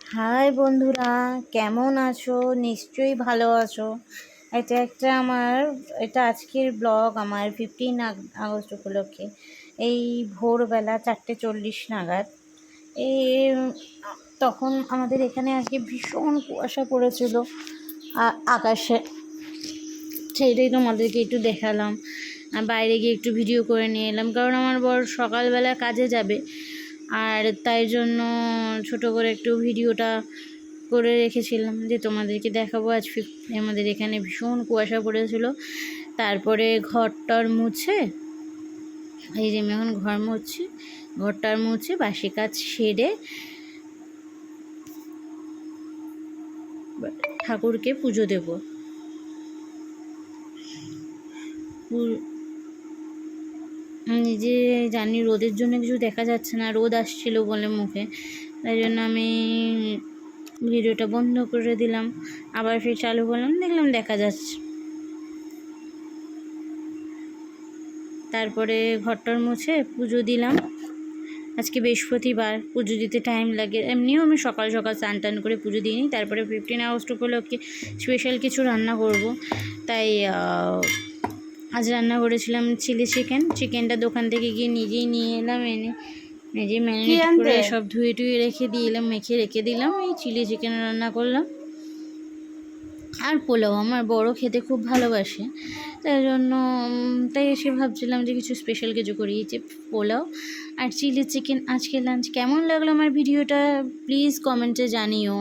High বন্ধুরা, কেমন আছো? নিশ্চয়ই ভালো আছো। এটা আজকের ব্লগ আমার 15 আগস্ট উপলক্ষে। এই ভোরবেলা 4:40 নাগাদ এই তখন আমাদের এখানে আজকে ভীষণ কুয়াশা পড়েছিল আকাশে। সেইটাই তোমাদেরকে একটু দেখালাম, বাইরে গিয়ে একটু ভিডিও করে নিয়ে এলাম, কারণ আমার বর সকালবেলা কাজে যাবে, আর তাই জন্য ছোট করে একটু ভিডিওটা করে রেখেছিলাম যে তোমাদেরকে দেখাবো। আমাদের এখানে ভীষণ কুয়াশা পড়েছিল। তারপরে ঘরটার মুছে, এই যে আমি এখন ঘরটার মুছে বাসি কাজ সেরে ঠাকুরকে পুজো দেব। নিজে জানি রোদের জন্য কিছু দেখা যাচ্ছে না, রোদ আসছিল বলে মুখে, তাই জন্য আমি ভিডিওটা বন্ধ করে দিলাম। আবার ফির চালু করলাম, দেখলাম দেখা যাচ্ছে। তারপরে ঘরটার মুছে পুজো দিলাম। আজকে বৃহস্পতিবার, পুজো দিতে টাইম লাগে। এমনিও আমি সকাল সকাল স্নান টান করে পুজো দিই নি। তারপরে 15 আগস্ট উপলক্ষে স্পেশাল কিছু রান্না করব, তাই আজ রান্না করেছিলাম চিলি চিকেন। চিকেনটা দোকান থেকে গিয়ে নিজেই নিয়ে এলাম, নিজেই ম্যারিনেট করে সব ধুয়ে মেখে রেখে দিলাম। এই চিলি চিকেন রান্না করলাম। আর পোলাও, আমার বড় খেতে খুব ভালোবাসে, তাই এসে ভাবছিলাম যে কিছু স্পেশাল কিছু করি। যে পোলাও আর চিলি চিকেন আজকে লাঞ্চ। কেমন লাগলো আমার ভিডিওটা প্লিজ কমেন্টে জানিও।